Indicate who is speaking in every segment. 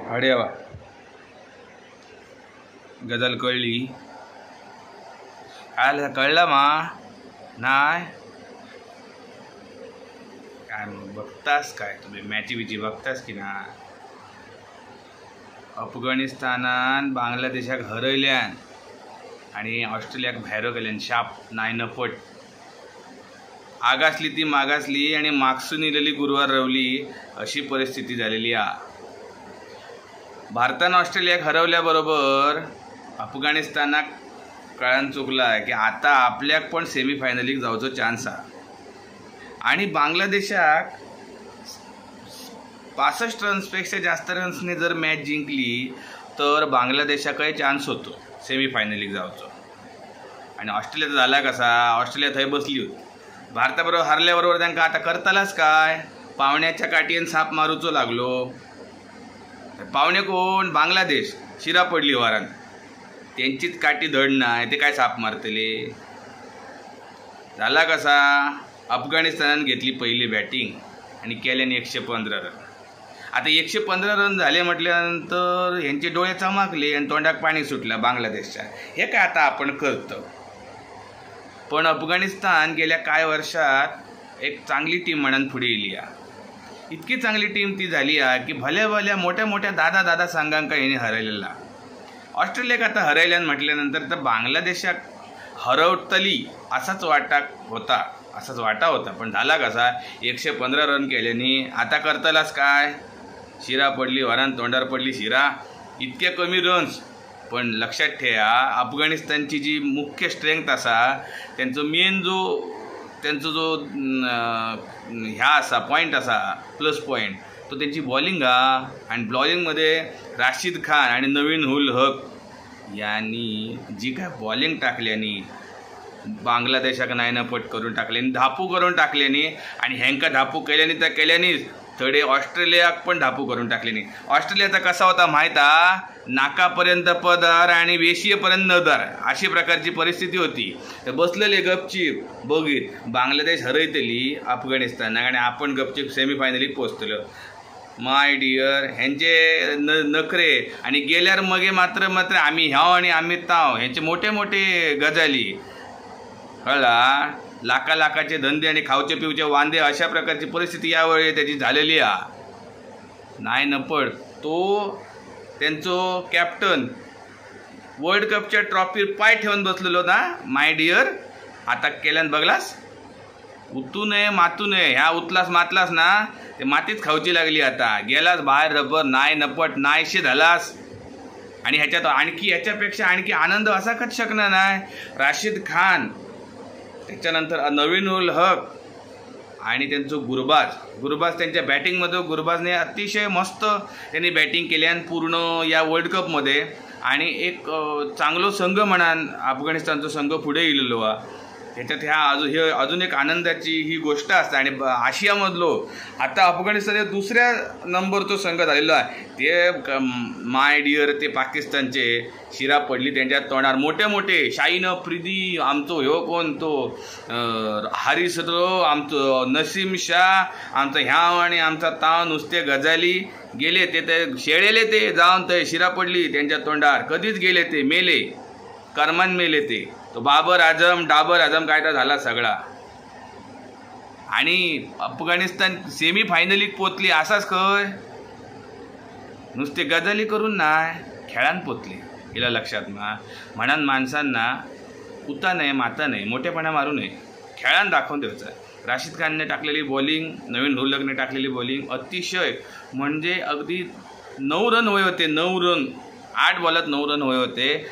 Speaker 1: अरे वा, गजाल कळली. आला कळला मा नाही काय बघतास काय तुम्ही मॅची बिची बघतास की ना. अफगाणिस्तानान बांगलादेशाक हरयल्यान आणि ऑस्ट्रेलियाक भायर गेल्यान शाप नाय नपट. आगासली ती मागासली आणि मागसून इलेली गुरुवार रवली अशी परिस्थिती झालेली आहे. भारतानं ऑस्ट्रेलियाक हरवल्याबरोबर अफगाणिस्तानाक कळान चुकला की आता आपल्याक पण सेमीफायनलीक जावचो चान्स हा. आणि बांगलादेशाक 65 रन्सपेक्षा जास्त रन्सने जर मॅच जिंकली तर बांगलादेशाकडे चान्स होतो सेमीफायनलीक जावचो. आणि ऑस्ट्रेलियाचा झाला कसा, ऑस्ट्रेलिया थंय बसली होती. भारताबरोबर हरल्याबरोबर त्यांना आता करतालाच काय, पावण्याच्या काटयेन साप मारूचो लागलो. पावणे कोण, बांगलादेश. शिरा पडली वारान, त्यांचीच काठी धड नाही, ते काय साप मारतले. झाला कसा, अफगाणिस्तानान घेतली पहिली बॅटिंग आणि केल्याने 115 रन. आता 115 रन झाले म्हटल्यानंतर यांचे डोळे चमकले आणि तोंडाक पाणी सुटलं बांगलादेशच्या. हे काय आता आपण करतो. पण अफगाणिस्तान गेल्या काय वर्षात एक चांगली टीम म्हणून पुढे येली आहे. इतकी चांगली टीम ती झाली आहे की भल्या भल्या मोठ्या मोठ्या दादा संघांका याने हरयलेला. ऑस्ट्रेलियाक आता हरयल्यान म्हटल्यानंतर तर बांगलादेशाक हरवतली असाच वाटा होता. पण झाला कसा, 115 रन केल्याने आता करतलाच काय. शिरा पडली वरान, तोंडार पडली शिरा. इतके कमी रन्स. पण लक्षात ठेवा, अफगाणिस्तानची जी मुख्य स्ट्रेंथ असा, त्यांचा जो ह्या असा पॉईंट असा प्लस पॉईंट, तो त्यांची बॉलिंग हा. आणि बॉलिंगमध्ये राशिद खान आणि नवीन उल हक यांनी जी काय बॉलिंग टाकल्यानी बांगलादेशाक नायनापट करून टाकल्यानी, धापू करून टाकल्यानी. आणि ह्यांका धापू केल्यानीच थोडे ऑस्ट्रेलियाक पण धापू करून टाकल्यानी. ऑस्ट्रेलियाचा कसा होता माहीत हा, नाकापर्यंत पदार आणि वेशीयेपर्यंत नदार अशी प्रकारची परिस्थिती होती. तर बसलेले गपचीप बघीत बांगलादेश हरयतली अफगाणिस्तानाक आणि आपण गपचीप सेमीफायनलीक पोचतलो. माय डियर, ह्यांचे नखरे. आणि गेल्यार मगे मात्र आम्ही ह्याव आणि आम्ही ताव, ह्यांचे मोठे मोठे गजाली कळला. लाखाचे धंदे आणि खावचे पिवचे वांदे अशा प्रकारची परिस्थिती यावेळी त्याची झालेली आहे. नाही नपड तो त्यांचो कॅप्टन वर्ल्ड कपच्या ट्रॉफीवर पाय ठेवून बसलेलो ना. माय डियर, आता केल्यान बघलास, उतू नये मातू नये. ह्या उतलास मातलास ना, ते मातीच खावची लागली. आता गेलास बाहेर रबर, नाय नपट नाहीशी झालास. आणि ह्याच्यापेक्षा आणखी आनंद असा कच शकणार नाही. राशिद खान, त्याच्यानंतर नवीन उल हक आणि त्यांचं गुरबाज त्यांच्या बॅटिंगमध्ये. गुरबाजने अतिशय मस्त त्यांनी बॅटिंग केल्यान पूर्ण या वर्ल्ड कपमध्ये. आणि एक चांगलो संघ म्हणान अफगाणिस्तानचा संघ पुढे येयलेलो आहे. ह्याच्यात हे अजून एक आनंदाची ही गोष्ट असते. आणि आशियामधलो आता अफगाणिस्तान दुसऱ्या नंबरचो संघ झालेलो आहे. ते माय डियर, ते पाकिस्तानचे शिरा पडली त्यांच्या तोंडार. मोठे शाहीन अफ्रिदी आमचो ह्यो कोण, तो हारिस आमचो नसीम शाह, आमचा ह्याव आणि आमचा ताव, नुसते गजाली गेले. ते शेळेले ते जाऊन ते शिरा पडली त्यांच्या तोंडार. कधीच गेले ते, मेले कर्मान मेले ते. तो डाबर आझम काय तर झाला सगळा. आणि अफगाणिस्तान सेमीफायनलीक पोचली असाच खंय, नुसते गजाली करून नाही, खेळान पोचली. हिला लक्षात म्हणान माणसांना उता नाही माता नाही, मोठेपणा मारू नये, खेळान दाखवून द्यायचं. राशिद खानने टाकलेली बॉलिंग, नवीन उल टाकलेली बॉलिंग अतिशय म्हणजे अगदी 9 रन होय होते. 9 रन, 8 बॉलात 9 रन होय होते.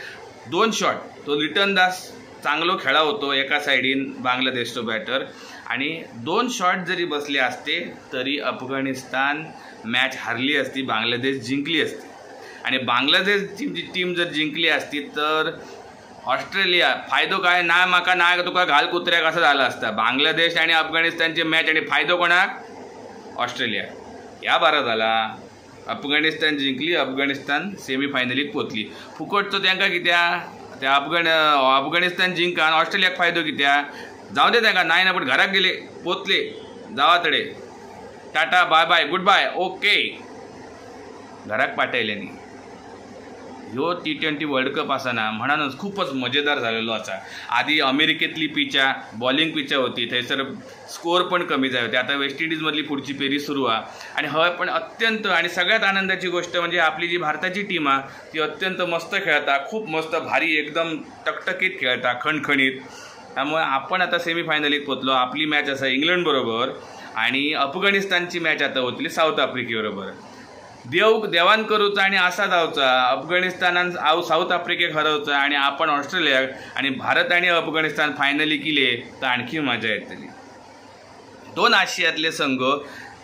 Speaker 1: 2 शॉट, तो रिटर्न दास चांगलो खेळा होतो एका साईडीन बांगलादेशचो बॅटर. आणि 2 शॉट जरी बसले असते तरी अफगाणिस्तान मॅच हारली असती, बांगलादेश जिंकली असती. आणि बांगलादेशची टीम जर जिंकली असती तर ऑस्ट्रेलिया फायदो काय ना माका ना तुका घाल कुत्र्याक असं झालं असतं. बांगलादेश आणि अफगाणिस्तानचे मॅच आणि फायदो कोणाक, ऑस्ट्रेलिया. या बारा झाला, अफगाणिस्तान जिंकली, अफगाणिस्तान सेमीफायनलीत पोचली. फुकटचं त्यांका कित्या, त्या अफगाणिस्तान जिंकान ऑस्ट्रेलियाक फायदो कित्या. जाऊ दे त्यांका, नाही ना पण घरात गेले, पोचले, जावा तडे, टाटा bye bye goodbye, okay. घराक पाठयल्यांनी. ह्यो T20 वर्ल्ड कप आसा ना म्हणूनच खूपच मजेदार झालेलो आसा. आधी अमेरिकेतली पिचा बॉलिंग पिचा होती, थंयसर स्कोर पण कमी जाय होते. आता वेस्ट इंडिजमधली पुढची फेरी सुरू आहे आणि हय पण अत्यंत आणि सगळ्यात आनंदाची गोष्ट म्हणजे आपली जी भारताची टीम आहे ती अत्यंत मस्त खेळता, खूप मस्त भारी एकदम टकटकीत खेळता, खणखणीत. त्यामुळे आपण आता सेमीफायनलीत पोचलो. आपली मॅच आसा इंग्लंड बरोबर आणि अफगाणिस्तानची मॅच आता होतली साऊथ आफ्रिकेबरोबर. देवान करूचा आणि असा जावचा अफगाणिस्तानान साऊथ आफ्रिकेक हरवचा आणि आपण ऑस्ट्रेलियाक आणि भारत आणि अफगाणिस्तान फायनली केले तर आणखी मजा येतली. 2 आशियातले संघ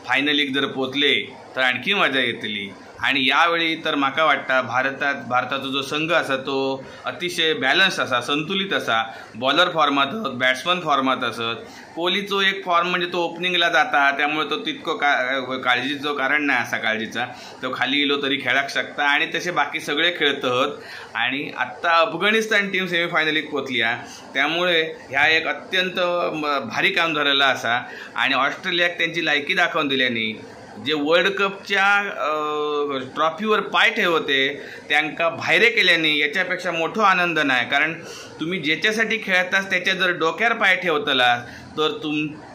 Speaker 1: फायनलीक जर पोचले तर आणखी मजा येतली. आणि यावेळी तर म्हाका वाटता भारताचो जो संघ आसा तो अतिशय बॅलन्स आसा, संतुलित आसा. बॉलर फॉर्मात आसत, बॅट्समन फॉर्मात आसत. कोहलीचो एक फॉर्म म्हणजे तो ओपनिंगला जाता त्यामुळे तो तितको काळजीचो कारण नाही असा काळजीचा. तो खाली इलो तरी खेळाक शकता आणि तसे बाकी सगळे खेळतत. आणि आत्ता अफगाणिस्तान टीम सेमीफायनलीक पोचली त्यामुळे ह्या एक अत्यंत भारी काम झालेलं आसा. आणि ऑस्ट्रेलियाक त्यांची लायकी दाखवून दिल्यानी जे वर्ल्ड कपच्या ट्रॉफीवर पाय ठेवते त्यांना भायरे केल्याने याच्यापेक्षा मोठा आनंद नाही. कारण तुम्ही ज्याच्यासाठी खेळतास त्याच्या जर डोक्यावर पाय ठेवतला तर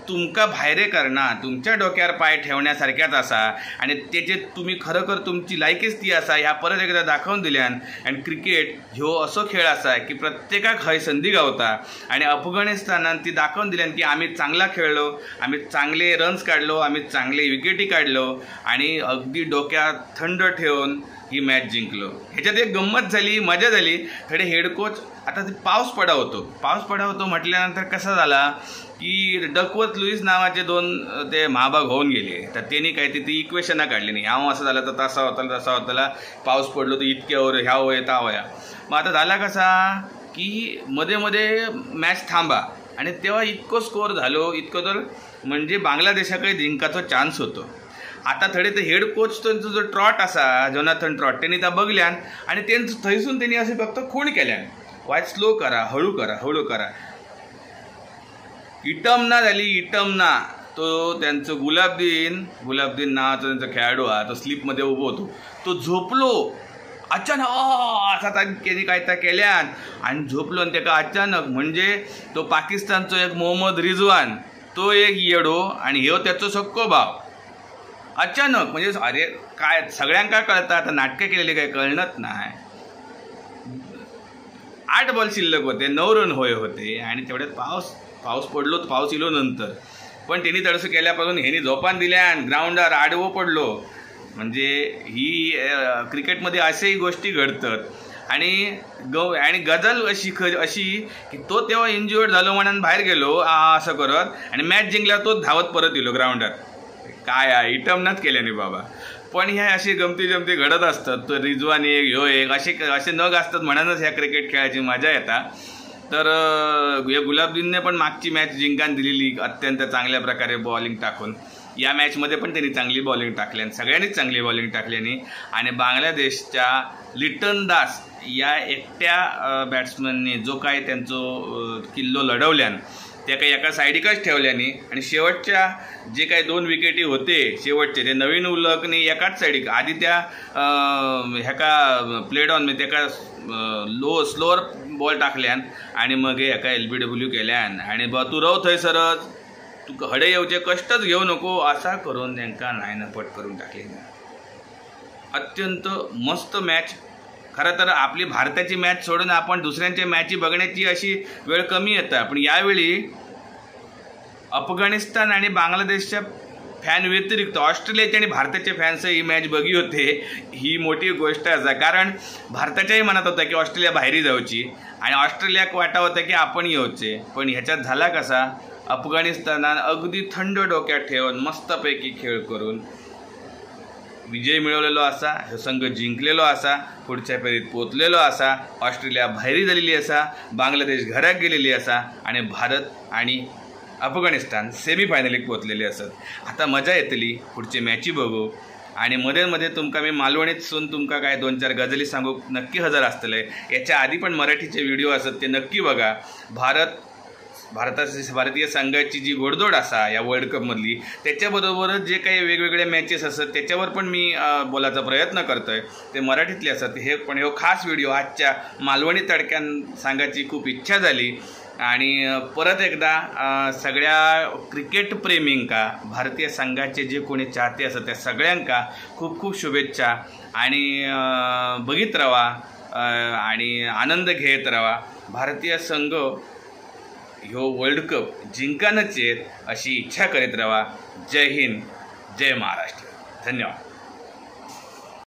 Speaker 1: तुमका भायरे करणार तुमच्या डोक्यावर पाय ठेवण्यासारख्याच असा. आणि त्याचे तुम्ही खरोखर तुमची लायकीच ती असा ह्या परत एकदा दाखवून दिल्यान. आणि क्रिकेट ह्यो असो खेळ असा की प्रत्येकाक हय संधी गावता. आणि अफगाणिस्तानान ती दाखवून दिल्यान की आम्ही चांगला खेळलो, आम्ही चांगले रन्स काढलो, आम्ही चांगले विकेटी काढलो आणि अगदी डोक्यात थंड ठेवून ही मॅच जिंकलो. ह्याच्यात एक गंमत झाली, मजा झाली. थोडे हेड कोच आता ते पाऊस पडा होतो म्हटल्यानंतर कसा झाला की डकवर्थ लुईस नावाचे 2 ते महाभाग होऊन गेले. तर त्यांनी काय ती इक्वेशनां काढली नाही. हांव असं झालं तर तसा होताला पाऊस पडलो तर इतक्या वर ह्या वया ता वया. मग आता झाला कसा की मध्ये मॅच थांबा आणि तेव्हा इतको स्कोर झालो इतको तर म्हणजे बांगलादेशाकडे जिंकाचो चान्स होतो. आता थोडे ते हेड कोच त्यांचा जो ट्रॉट असा जोनाथन ट्रॉट त्यांनी त्या बघल्यान आणि त्यांचं थंयसून त्यांनी असे फक्त खूण केल्यान वाय स्लो करा, हळू करा. इटमना तो त्यांचं गुलाबदीन नावाचा त्यांचा खेळाडू तो स्लीपमध्ये उभो होतो. तो झोपलो अचानक असा त्यांनी काय त्या केल्यान आणि झोपलो आणि त्याका अचानक म्हणजे तो पाकिस्तानचो एक मोहम्मद रिजवान तो एक येडो आणि ह्यो त्याचो सक्को भाव. अचानक म्हणजे अरे काय सगळ्यांका कळतं आता नाटकं केलेली काही कळणच नाही. 8 बॉल शिल्लक होते, 9 रन होते आणि तेवढ्यात पाऊस पडलो, पाऊस इलो नंतर. पण त्यांनी तडसं केल्यापासून ह्यांनी झोपान दिल्यान ग्राउंडार आडवो पडलो. म्हणजे ही क्रिकेटमध्ये अशाही गोष्टी घडतात. आणि गजल अशी की तो तेव्हा इंज्युअर्ड झालो म्हणून बाहेर गेलो असं करत आणि मॅच जिंकल्यावर तो धावत परत येलो ग्राउंडार. काय इटमनाच केल्याने बाबा. पण ह्या अशी गमती घडत असतात. तो रिजवान एक ह्यो एक असे नग असतात म्हणूनच ह्या क्रिकेट खेळायची मजा येता. तर या गुलाबदीनने पण मागची मॅच जिंकान दिलेली अत्यंत चांगल्या प्रकारे बॉलिंग टाकून. या मॅचमध्ये पण त्यांनी चांगली बॉलिंग टाकली आणि सगळ्यांनीच चांगली बॉलिंग टाकल्यानी. आणि बांगलादेशच्या लिटन दास या एकट्या बॅट्समनने जो काय त्यांचं किल्लो लढवल्यान त्या काही एका साईडिकच ठेवल्याने आणि शेवटच्या जे काही 2 विकेटी होते शेवटचे ते नवीन उलकने एकाच साईडिक आधी त्या ह्याका प्लेड ऑन म्हणजे त्याका स्लोअर बॉल टाकल्यान आणि मग एका LBW केल्यान आणि तू रव थंयसरच तू हडे येवचे कष्टच घेऊ नको असा करून त्यांना नायनापट करून टाकले. अत्यंत मस्त मॅच. खरं तर आपली भारताची मॅच सोडून आपण दुसऱ्यांच्या मॅची बघण्याची अशी वेळ कमी येतात. पण यावेळी अफगाणिस्तान आणि बांगलादेशच्या फॅन व्यतिरिक्त ऑस्ट्रेलियाचे आणि भारताचे फॅन्स ही मॅच बघी होते. ही मोठी गोष्ट असा कारण भारताच्याही मनात होतं की ऑस्ट्रेलिया बाहेरी जाऊची आणि ऑस्ट्रेलियाक वाटा होता की आपण येऊचे. पण ह्याच्यात झाला कसा अफगाणिस्तानान अगदी थंड डोक्यात ठेवून मस्तपैकी खेळ करून विजय मिळवलेलो असा. हे संघ जिंकलेलो असा, पुढच्या फेरीत पोचलेलो असा. ऑस्ट्रेलिया बाहेरी झालेली असा, बांगलादेश घरात गेलेली असा आणि भारत आणि अफगाणिस्तान सेमीफायनलीक पोचलेले असत. आता मजा येतली पुढची मॅची बघू. आणि मध्ये तुमका मी मालवणीतसून तुमका काय 2-4 गजली सांगू नक्की हजर असतले. याच्या आधी पण मराठीचे व्हिडिओ असत ते नक्की बघा. भारत भारतीय संघाची जी घोडदौड असा या वर्ल्ड कपमधली, त्याच्याबरोबरच जे काही वेगवेगळे मॅचेस असतात त्याच्यावर पण मी बोलायचा प्रयत्न करतोय. ते मराठीतले असतात हे, पण हे खास व्हिडिओ आजच्या मालवणी तडक्यान सांगायची खूप इच्छा झाली. आणि परत एकदा सगळ्या क्रिकेट प्रेमींका, भारतीय संघाचे जे कोणी चाहते असतात त्या सगळ्यांका खूप खूप शुभेच्छा. आणि बघित राहा आणि आनंद घेत राहा. भारतीय संघ ह्यो वर्ल्ड कप जिंकानच येत अशी इच्छा करीत राहा. जय हिंद, जय महाराष्ट्र. धन्यवाद.